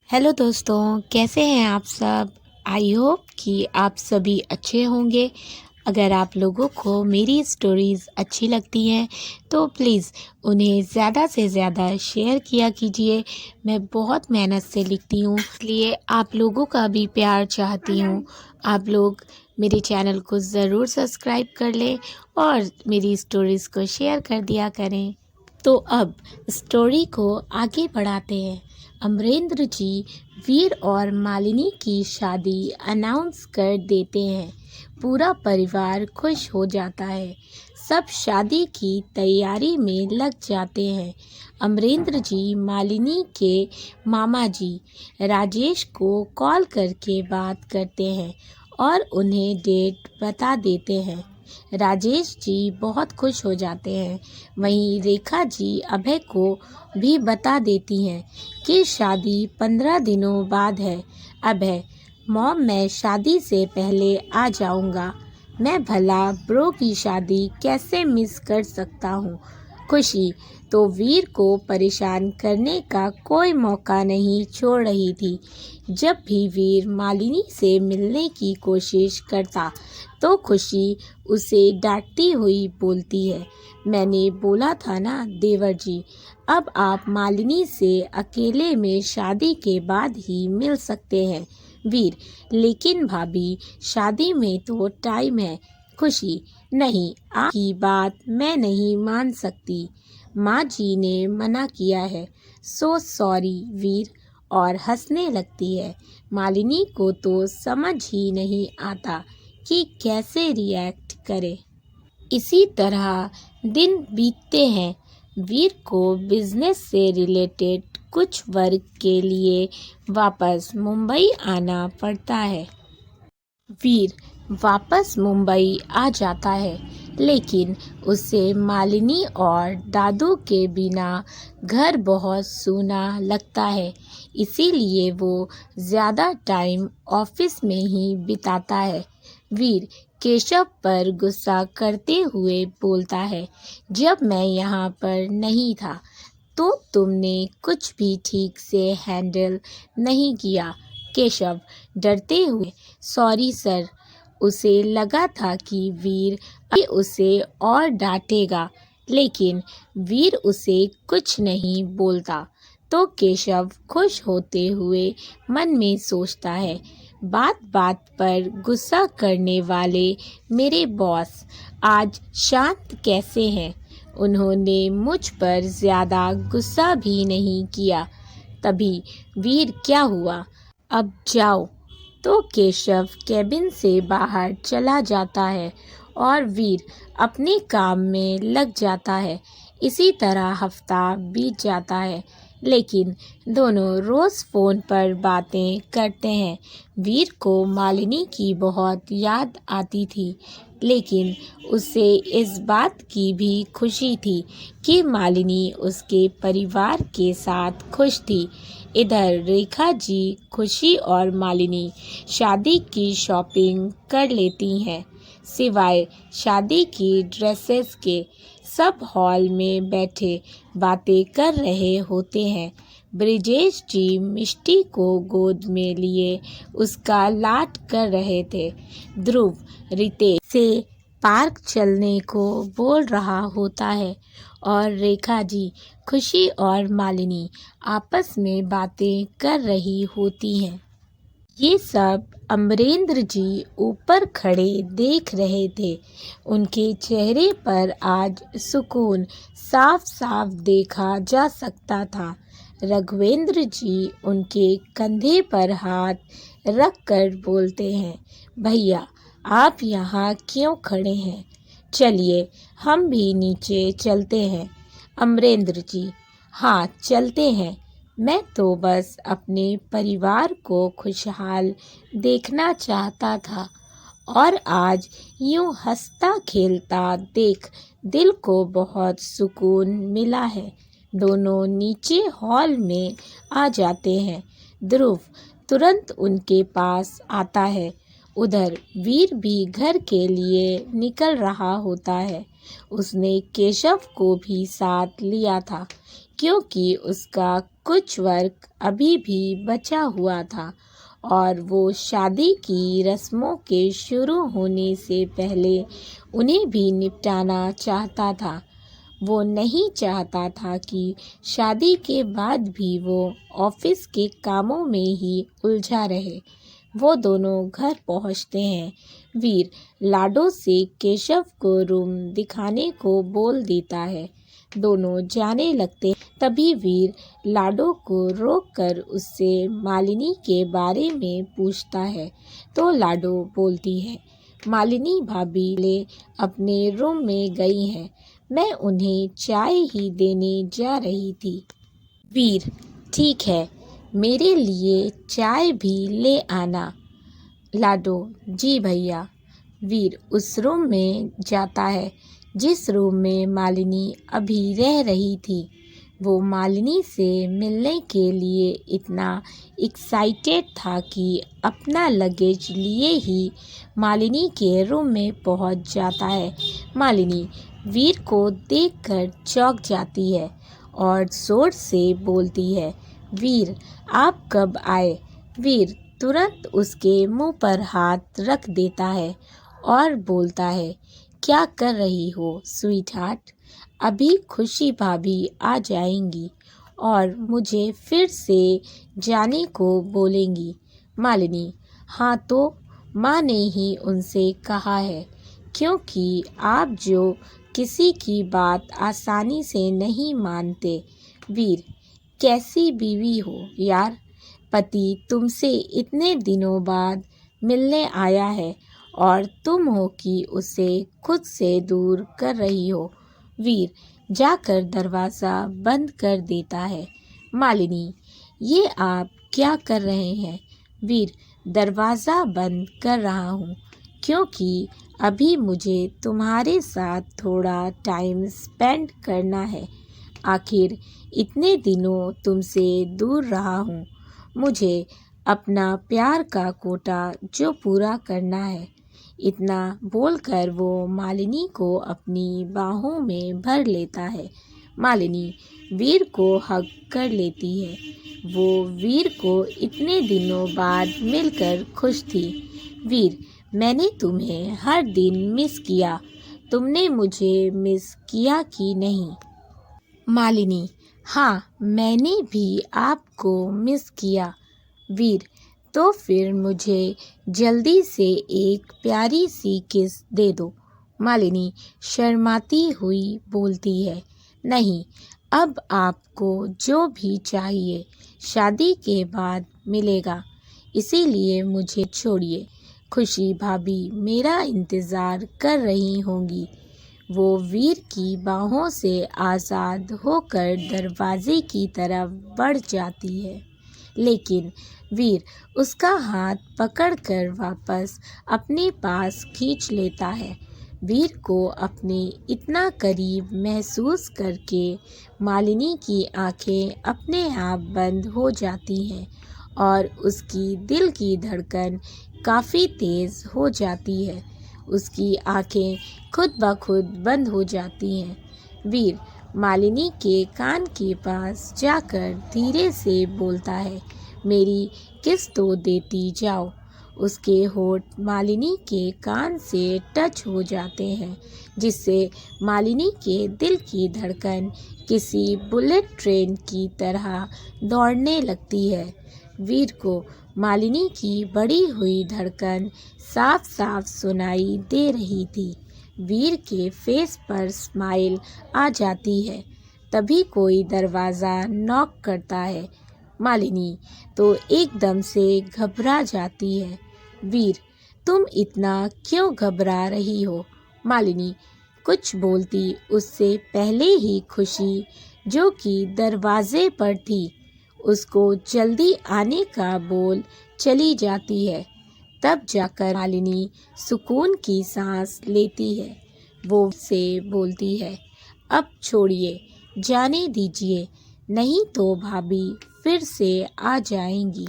Hello दोस्तों, कैसे हैं आप सब? आई होप कि आप सभी अच्छे होंगे। अगर आप लोगों को मेरी स्टोरीज़ अच्छी लगती हैं तो प्लीज़ उन्हें ज़्यादा से ज़्यादा शेयर किया कीजिए। मैं बहुत मेहनत से लिखती हूँ, इसलिए आप लोगों का भी प्यार चाहती हूँ। आप लोग मेरे चैनल को ज़रूर सब्सक्राइब कर लें और मेरी स्टोरीज़ को शेयर कर दिया करें। तो अब स्टोरी को आगे बढ़ाते हैं। अमरेंद्र जी वीर और मालिनी की शादी अनाउंस कर देते हैं। पूरा परिवार खुश हो जाता है। सब शादी की तैयारी में लग जाते हैं। अमरेंद्र जी मालिनी के मामा जी राजेश को कॉल करके बात करते हैं और उन्हें डेट बता देते हैं। राजेश जी बहुत खुश हो जाते हैं। वहीं रेखा जी अभय को भी बता देती हैं कि शादी 15 दिनों बाद है। अभय, मॉम, मैं शादी से पहले आ जाऊंगा। मैं भला ब्रो की शादी कैसे मिस कर सकता हूँ। खुशी तो वीर को परेशान करने का कोई मौका नहीं छोड़ रही थी। जब भी वीर मालिनी से मिलने की कोशिश करता तो खुशी उसे डांटती हुई बोलती है, मैंने बोला था ना देवर जी, अब आप मालिनी से अकेले में शादी के बाद ही मिल सकते हैं। वीर, लेकिन भाभी, शादी में तो टाइम है। खुशी, नहीं, आपकी बात मैं नहीं मान सकती। माँ जी ने मना किया है। सो सॉरी वीर, और हंसने लगती है। मालिनी को तो समझ ही नहीं आता कि कैसे रिएक्ट करे। इसी तरह दिन बीतते हैं। वीर को बिजनेस से रिलेटेड कुछ वर्क के लिए वापस मुंबई आना पड़ता है। वीर वापस मुंबई आ जाता है, लेकिन उसे मालिनी और दादू के बिना घर बहुत सूना लगता है। इसीलिए वो ज़्यादा टाइम ऑफिस में ही बिताता है। वीर केशव पर गुस्सा करते हुए बोलता है, जब मैं यहाँ पर नहीं था तो तुमने कुछ भी ठीक से हैंडल नहीं किया। केशव डरते हुए, सॉरी सर। उसे लगा था कि वीर अभी उसे और डांटेगा, लेकिन वीर उसे कुछ नहीं बोलता। तो केशव खुश होते हुए मन में सोचता है, बात बात पर गुस्सा करने वाले मेरे बॉस आज शांत कैसे हैं। उन्होंने मुझ पर ज़्यादा गुस्सा भी नहीं किया। तभी वीर, क्या हुआ, अब जाओ। तो केशव केबिन से बाहर चला जाता है और वीर अपने काम में लग जाता है। इसी तरह हफ्ता बीत जाता है, लेकिन दोनों रोज़ फ़ोन पर बातें करते हैं। वीर को मालिनी की बहुत याद आती थी, लेकिन उसे इस बात की भी खुशी थी कि मालिनी उसके परिवार के साथ खुश थी। इधर रेखा जी खुशी और मालिनी शादी की शॉपिंग कर लेती हैं। सिवाय शादी की ड्रेसेस के, सब हॉल में बैठे बातें कर रहे होते हैं। ब्रिजेश जी मिष्टी को गोद में लिए उसका लाड कर रहे थे। ध्रुव रितेश से पार्क चलने को बोल रहा होता है और रेखा जी, खुशी और मालिनी आपस में बातें कर रही होती हैं। ये सब अमरेंद्र जी ऊपर खड़े देख रहे थे। उनके चेहरे पर आज सुकून साफ साफ देखा जा सकता था। रघुवेंद्र जी उनके कंधे पर हाथ रख कर बोलते हैं, भैया आप यहाँ क्यों खड़े हैं, चलिए हम भी नीचे चलते हैं। अमरेंद्र जी, हाँ चलते हैं। मैं तो बस अपने परिवार को खुशहाल देखना चाहता था, और आज यूं हंसता खेलता देख दिल को बहुत सुकून मिला है। दोनों नीचे हॉल में आ जाते हैं। ध्रुव तुरंत उनके पास आता है। उधर वीर भी घर के लिए निकल रहा होता है। उसने केशव को भी साथ लिया था। क्योंकि उसका कुछ वर्क अभी भी बचा हुआ था और वो शादी की रस्मों के शुरू होने से पहले उन्हें भी निपटाना चाहता था। वो नहीं चाहता था कि शादी के बाद भी वो ऑफिस के कामों में ही उलझा रहे। वो दोनों घर पहुंचते हैं। वीर लाडो से केशव को रूम दिखाने को बोल देता है। दोनों जाने लगते। तभी वीर लाडो को रोककर उससे मालिनी के बारे में पूछता है। तो लाडो बोलती है, मालिनी भाभी ले अपने रूम में गई हैं। मैं उन्हें चाय ही देने जा रही थी। वीर, ठीक है, मेरे लिए चाय भी ले आना। लाडो, जी भैया। वीर उस रूम में जाता है जिस रूम में मालिनी अभी रह रही थी। वो मालिनी से मिलने के लिए इतना एक्साइटेड था कि अपना लगेज लिए ही मालिनी के रूम में पहुंच जाता है। मालिनी वीर को देखकर चौंक जाती है और जोर से बोलती है, वीर आप कब आए? वीर तुरंत उसके मुंह पर हाथ रख देता है और बोलता है, क्या कर रही हो स्वीट हार्ट? अभी खुशी भाभी आ जाएंगी और मुझे फिर से जाने को बोलेंगी। मालिनी, हाँ तो माँ ने ही उनसे कहा है, क्योंकि आप जो किसी की बात आसानी से नहीं मानते। वीर, कैसी बीवी हो यार, पति तुमसे इतने दिनों बाद मिलने आया है और तुम हो कि उसे खुद से दूर कर रही हो। वीर जाकर दरवाज़ा बंद कर देता है। मालिनी, ये आप क्या कर रहे हैं? वीर दरवाज़ा बंद कर रहा हूँ क्योंकि अभी मुझे तुम्हारे साथ थोड़ा टाइम स्पेंड करना है। आखिर इतने दिनों तुमसे दूर रहा हूँ, मुझे अपना प्यार का कोटा जो पूरा करना है। इतना बोलकर वो मालिनी को अपनी बाहों में भर लेता है। मालिनी वीर को हग कर लेती है। वो वीर को इतने दिनों बाद मिलकर खुश थी। वीर, मैंने तुम्हें हर दिन मिस किया, तुमने मुझे मिस किया कि नहीं? मालिनी, हाँ मैंने भी आपको मिस किया। वीर, तो फिर मुझे जल्दी से एक प्यारी सी किस दे दो। मालिनी शर्माती हुई बोलती है, नहीं, अब आपको जो भी चाहिए शादी के बाद मिलेगा, इसीलिए मुझे छोड़िए। खुशी भाभी मेरा इंतज़ार कर रही होंगी। वो वीर की बाहों से आज़ाद होकर दरवाजे की तरफ बढ़ जाती है, लेकिन वीर उसका हाथ पकड़कर वापस अपने पास खींच लेता है। वीर को अपने इतना करीब महसूस करके मालिनी की आंखें अपने आप बंद हो जाती हैं और उसकी दिल की धड़कन काफ़ी तेज़ हो जाती है। उसकी आंखें खुद ब खुद बंद हो जाती हैं। वीर मालिनी के कान के पास जाकर धीरे से बोलता है, मेरी किस तो देती जाओ। उसके होठ मालिनी के कान से टच हो जाते हैं, जिससे मालिनी के दिल की धड़कन किसी बुलेट ट्रेन की तरह दौड़ने लगती है। वीर को मालिनी की बढ़ी हुई धड़कन साफ साफ सुनाई दे रही थी। वीर के फेस पर स्माइल आ जाती है। तभी कोई दरवाज़ा नॉक करता है। मालिनी तो एकदम से घबरा जाती है। वीर, तुम इतना क्यों घबरा रही हो? मालिनी कुछ बोलती उससे पहले ही खुशी, जो कि दरवाजे पर थी, उसको जल्दी आने का बोल चली जाती है। तब जाकर मालिनी सुकून की सांस लेती है। वो से बोलती है, अब छोड़िए, जाने दीजिए, नहीं तो भाभी फिर से आ जाएंगी।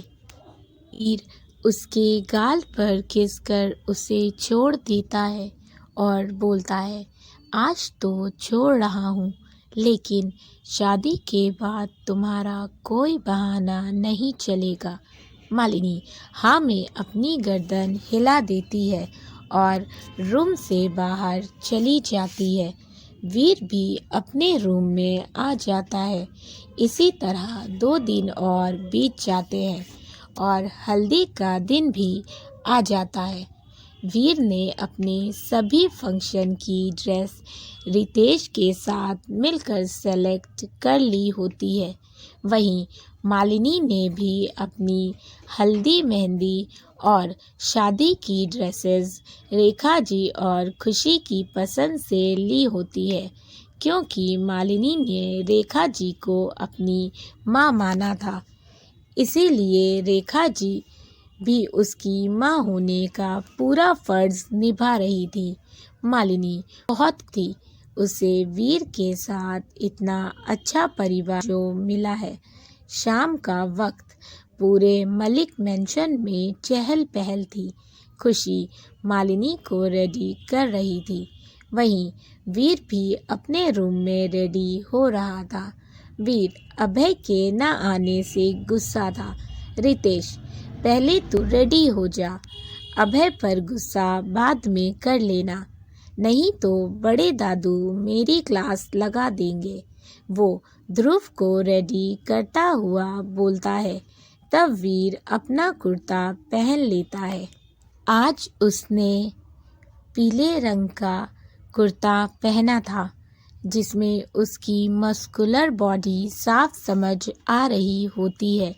वीर उसके गाल पर खिसकर उसे छोड़ देता है और बोलता है, आज तो छोड़ रहा हूँ, लेकिन शादी के बाद तुम्हारा कोई बहाना नहीं चलेगा। मालिनी हाँ में अपनी गर्दन हिला देती है और रूम से बाहर चली जाती है। वीर भी अपने रूम में आ जाता है। इसी तरह 2 दिन और बीत जाते हैं और हल्दी का दिन भी आ जाता है। वीर ने अपने सभी फंक्शन की ड्रेस रितेश के साथ मिलकर सेलेक्ट कर ली होती है। वहीं मालिनी ने भी अपनी हल्दी मेहंदी और शादी की ड्रेसेस रेखा जी और खुशी की पसंद से ली होती है, क्योंकि मालिनी ने रेखा जी को अपनी माँ माना था। इसीलिए रेखा जी भी उसकी माँ होने का पूरा फर्ज निभा रही थी। मालिनी बहुत थी, उसे वीर के साथ इतना अच्छा परिवार जो मिला है। शाम का वक्त पूरे मलिक मेंशन में चहल पहल थी। खुशी मालिनी को रेडी कर रही थी। वहीं वीर भी अपने रूम में रेडी हो रहा था। वीर अभय के न आने से गुस्सा था। रितेश पहले तू रेडी हो जा, अभय पर गुस्सा बाद में कर लेना, नहीं तो बड़े दादू मेरी क्लास लगा देंगे। वो ध्रुव को रेडी करता हुआ बोलता है। तब वीर अपना कुर्ता पहन लेता है। आज उसने पीले रंग का कुर्ता पहना था, जिसमें उसकी मस्कुलर बॉडी साफ समझ आ रही होती है।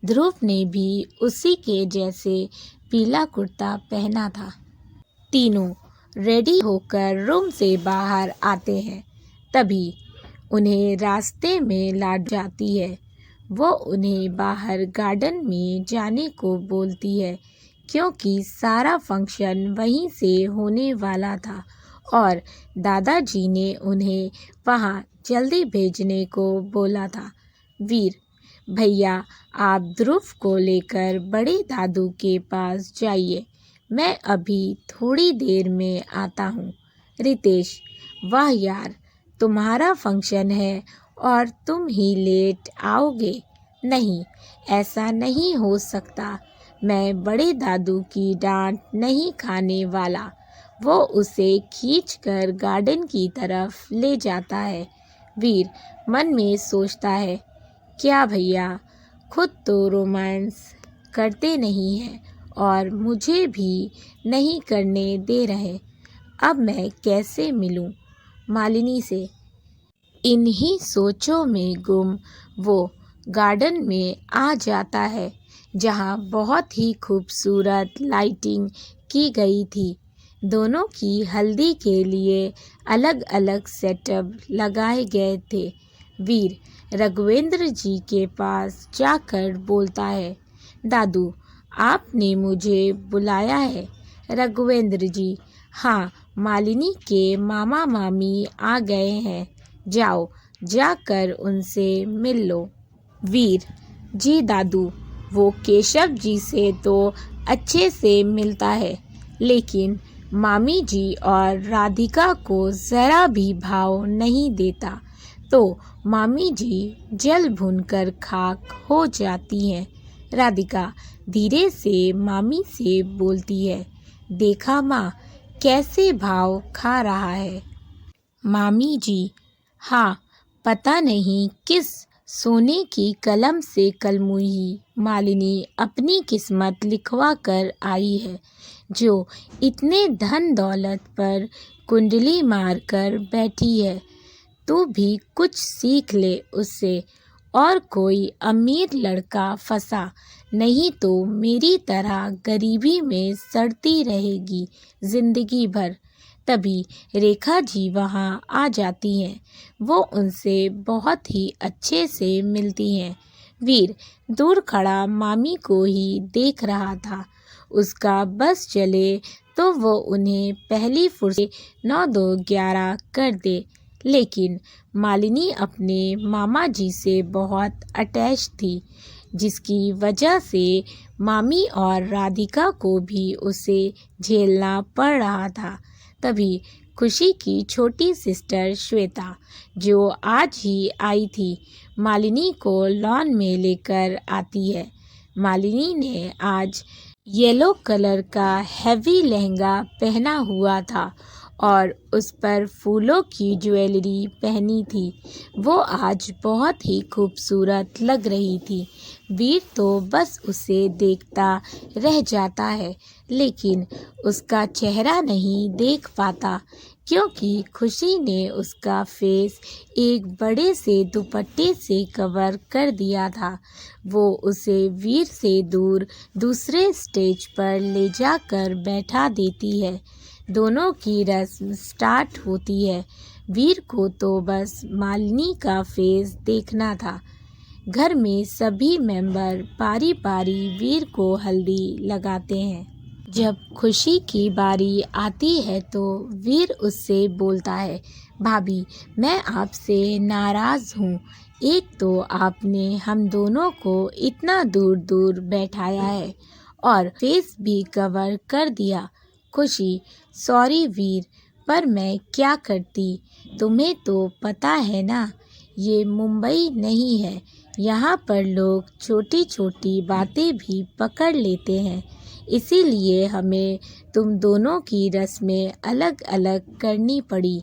ध्रुव ने भी उसी के जैसे पीला कुर्ता पहना था। तीनों रेडी होकर रूम से बाहर आते हैं। तभी उन्हें रास्ते में लाड जाती है। वो उन्हें बाहर गार्डन में जाने को बोलती है, क्योंकि सारा फंक्शन वहीं से होने वाला था और दादाजी ने उन्हें वहाँ जल्दी भेजने को बोला था। वीर भैया आप ध्रुव को लेकर बड़े दादू के पास जाइए, मैं अभी थोड़ी देर में आता हूँ। रितेश वाह यार, तुम्हारा फंक्शन है और तुम ही लेट आओगे। नहीं, ऐसा नहीं हो सकता, मैं बड़े दादू की डांट नहीं खाने वाला। वो उसे खींचकर गार्डन की तरफ ले जाता है। वीर मन में सोचता है, क्या भैया खुद तो रोमांस करते नहीं हैं और मुझे भी नहीं करने दे रहे। अब मैं कैसे मिलूं मालिनी से। इन्हीं सोचों में गुम वो गार्डन में आ जाता है, जहां बहुत ही खूबसूरत लाइटिंग की गई थी। दोनों की हल्दी के लिए अलग अलग सेटअप लगाए गए थे। वीर रघुवेंद्र जी के पास जाकर बोलता है, दादू आपने मुझे बुलाया है। रघुवेंद्र जी हाँ, मालिनी के मामा मामी आ गए हैं, जाओ जाकर उनसे मिल लो। वीर जी दादू, वो केशव जी से तो अच्छे से मिलता है, लेकिन मामी जी और राधिका को ज़रा भी भाव नहीं देता, तो मामी जी जल भुनकर खाक हो जाती हैं। राधिका धीरे से मामी से बोलती है, देखा माँ कैसे भाव खा रहा है। मामी जी हाँ, पता नहीं किस सोने की कलम से कलमुही मालिनी अपनी किस्मत लिखवा कर आई है, जो इतने धन दौलत पर कुंडली मार कर बैठी है। तू भी कुछ सीख ले उससे, और कोई अमीर लड़का फंसा, नहीं तो मेरी तरह गरीबी में सड़ती रहेगी जिंदगी भर। तभी रेखा जी वहाँ आ जाती हैं। वो उनसे बहुत ही अच्छे से मिलती हैं। वीर दूर खड़ा मामी को ही देख रहा था। उसका बस चले तो वो उन्हें पहली फुर्सत 9-2-11 कर दे, लेकिन मालिनी अपने मामा जी से बहुत अटैच थी, जिसकी वजह से मामी और राधिका को भी उसे झेलना पड़ रहा था। तभी खुशी की छोटी सिस्टर श्वेता, जो आज ही आई थी, मालिनी को लॉन में लेकर आती है। मालिनी ने आज येलो कलर का हैवी लहंगा पहना हुआ था और उस पर फूलों की ज्वेलरी पहनी थी। वो आज बहुत ही खूबसूरत लग रही थी। वीर तो बस उसे देखता रह जाता है, लेकिन उसका चेहरा नहीं देख पाता, क्योंकि खुशी ने उसका फेस एक बड़े से दुपट्टे से कवर कर दिया था। वो उसे वीर से दूर दूसरे स्टेज पर ले जाकर बैठा देती है। दोनों की रस्म स्टार्ट होती है। वीर को तो बस मालिनी का फेस देखना था। घर में सभी मेंबर बारी बारी वीर को हल्दी लगाते हैं। जब खुशी की बारी आती है तो वीर उससे बोलता है, भाभी, मैं आपसे नाराज़ हूँ। एक तो आपने हम दोनों को इतना दूर दूर बैठाया है और फेस भी कवर कर दिया। खुशी, सॉरी वीर, पर मैं क्या करती। तुम्हें तो पता है ना, ये मुंबई नहीं है। यहाँ पर लोग छोटी छोटी बातें भी पकड़ लेते हैं, इसीलिए हमें तुम दोनों की रस्में अलग अलग करनी पड़ी।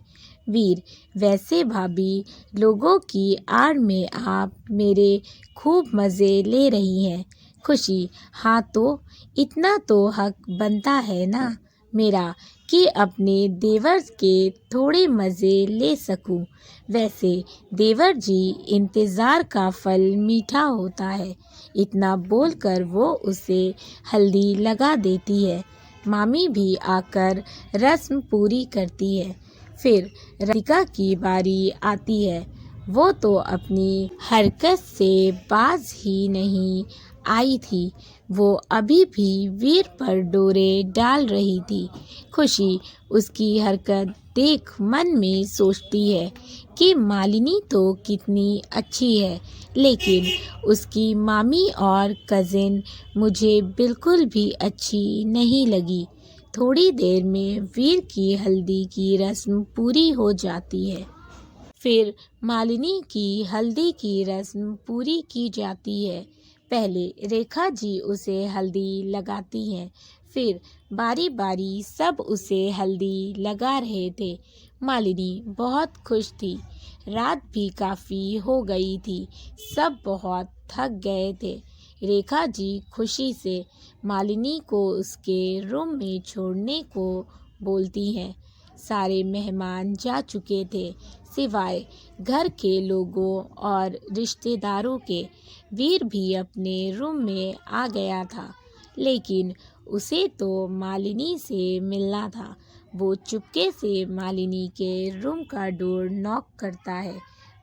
वीर, वैसे भाभी, लोगों की आड़ में आप मेरे खूब मज़े ले रही हैं। खुशी, हाँ तो इतना तो हक बनता है ना मेरा कि अपने देवर के थोड़े मज़े ले सकूं। वैसे देवर जी, इंतज़ार का फल मीठा होता है। इतना बोलकर वो उसे हल्दी लगा देती है। मामी भी आकर रस्म पूरी करती है। फिर राधिका की बारी आती है। वो तो अपनी हरकत से बाज ही नहीं आई थी। वो अभी भी वीर पर डोरे डाल रही थी। खुशी उसकी हरकत देख मन में सोचती है कि मालिनी तो कितनी अच्छी है, लेकिन उसकी मामी और कज़िन मुझे बिल्कुल भी अच्छी नहीं लगी। थोड़ी देर में वीर की हल्दी की रस्म पूरी हो जाती है। फिर मालिनी की हल्दी की रस्म पूरी की जाती है। पहले रेखा जी उसे हल्दी लगाती हैं, फिर बारी बारी सब उसे हल्दी लगा रहे थे। मालिनी बहुत खुश थी। रात भी काफ़ी हो गई थी। सब बहुत थक गए थे। रेखा जी खुशी से मालिनी को उसके रूम में छोड़ने को बोलती हैं। सारे मेहमान जा चुके थे, सिवाय घर के लोगों और रिश्तेदारों के। वीर भी अपने रूम में आ गया था, लेकिन उसे तो मालिनी से मिलना था। वो चुपके से मालिनी के रूम का डोर नॉक करता है।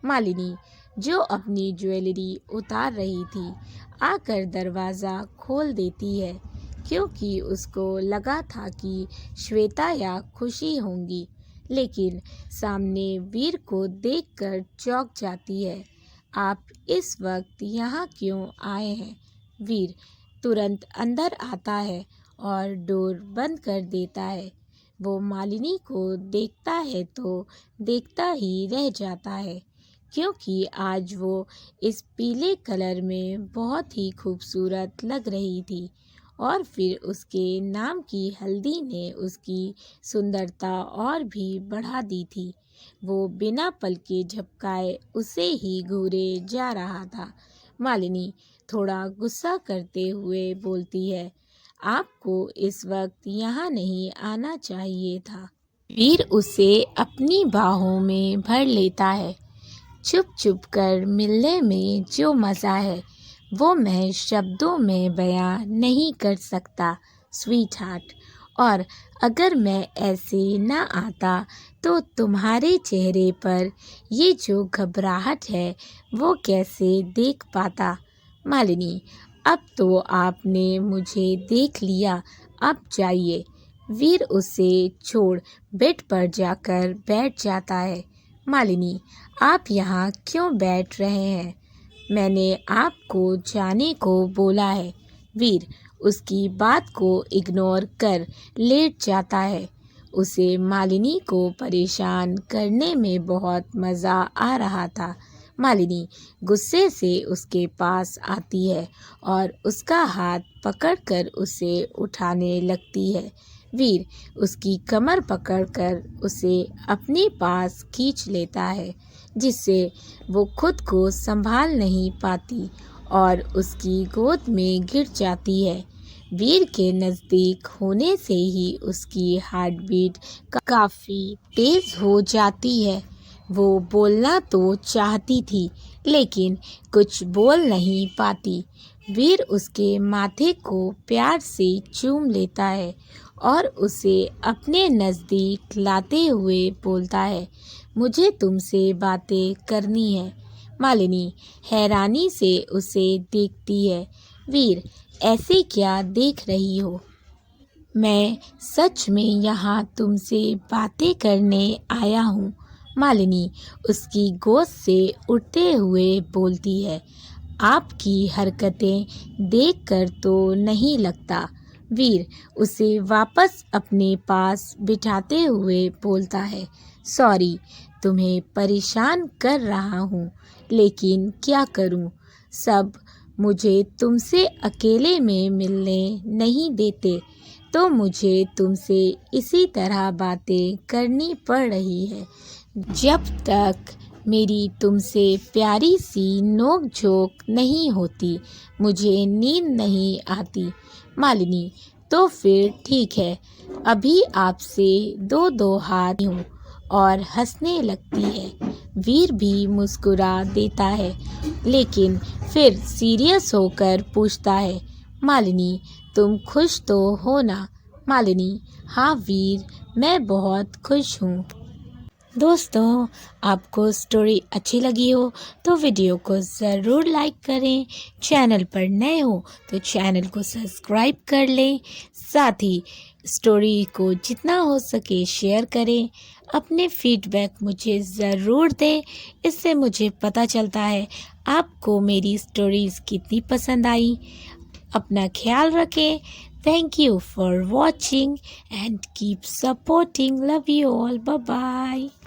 मालिनी, जो अपनी ज्वेलरी उतार रही थी, आकर दरवाज़ा खोल देती है, क्योंकि उसको लगा था कि श्वेता या खुशी होंगी, लेकिन सामने वीर को देखकर चौंक जाती है। आप इस वक्त यहाँ क्यों आए हैं? वीर तुरंत अंदर आता है और डोर बंद कर देता है। वो मालिनी को देखता है तो देखता ही रह जाता है, क्योंकि आज वो इस पीले कलर में बहुत ही खूबसूरत लग रही थी। और फिर उसके नाम की हल्दी ने उसकी सुंदरता और भी बढ़ा दी थी। वो बिना पलके झपकाए उसे ही घूरे जा रहा था। मालिनी थोड़ा गुस्सा करते हुए बोलती है, आपको इस वक्त यहाँ नहीं आना चाहिए था। वीर उसे अपनी बाहों में भर लेता है। चुप चुप कर मिलने में जो मज़ा है, वो मैं शब्दों में बयां नहीं कर सकता स्वीट हार्ट। और अगर मैं ऐसे ना आता तो तुम्हारे चेहरे पर ये जो घबराहट है, वो कैसे देख पाता। मालिनी, अब तो आपने मुझे देख लिया, अब जाइए। वीर उसे छोड़ बेड पर जाकर बैठ जाता है। मालिनी, आप यहाँ क्यों बैठ रहे हैं? मैंने आपको जाने को बोला है। वीर उसकी बात को इग्नोर कर लेट जाता है। उसे मालिनी को परेशान करने में बहुत मज़ा आ रहा था। मालिनी गुस्से से उसके पास आती है और उसका हाथ पकड़कर उसे उठाने लगती है। वीर उसकी कमर पकड़कर उसे अपने पास खींच लेता है, जिससे वो खुद को संभाल नहीं पाती और उसकी गोद में गिर जाती है। वीर के नज़दीक होने से ही उसकी हार्ट बीट काफ़ी तेज़ हो जाती है। वो बोलना तो चाहती थी, लेकिन कुछ बोल नहीं पाती। वीर उसके माथे को प्यार से चूम लेता है और उसे अपने नज़दीक लाते हुए बोलता है, मुझे तुमसे बातें करनी है। मालिनी हैरानी से उसे देखती है। वीर, ऐसे क्या देख रही हो? मैं सच में यहाँ तुमसे बातें करने आया हूँ। मालिनी उसकी गोद से उठते हुए बोलती है, आपकी हरकतें देखकर तो नहीं लगता। वीर उसे वापस अपने पास बिठाते हुए बोलता है, सॉरी, तुम्हें परेशान कर रहा हूँ, लेकिन क्या करूँ, सब मुझे तुमसे अकेले में मिलने नहीं देते, तो मुझे तुमसे इसी तरह बातें करनी पड़ रही है। जब तक मेरी तुमसे प्यारी सी नोक झोंक नहीं होती, मुझे नींद नहीं आती। मालिनी, तो फिर ठीक है, अभी आपसे दो दो हाथ हूँ और हंसने लगती है। वीर भी मुस्कुरा देता है, लेकिन फिर सीरियस होकर पूछता है, मालिनी, तुम खुश तो हो ना? मालिनी, हाँ वीर, मैं बहुत खुश हूँ। दोस्तों, आपको स्टोरी अच्छी लगी हो तो वीडियो को ज़रूर लाइक करें। चैनल पर नए हो तो चैनल को सब्सक्राइब कर लें। साथ ही स्टोरी को जितना हो सके शेयर करें। अपने फीडबैक मुझे ज़रूर दें, इससे मुझे पता चलता है आपको मेरी स्टोरीज़ कितनी पसंद आई। अपना ख्याल रखें। Thank you for watching and keep supporting. Love you all. Bye bye.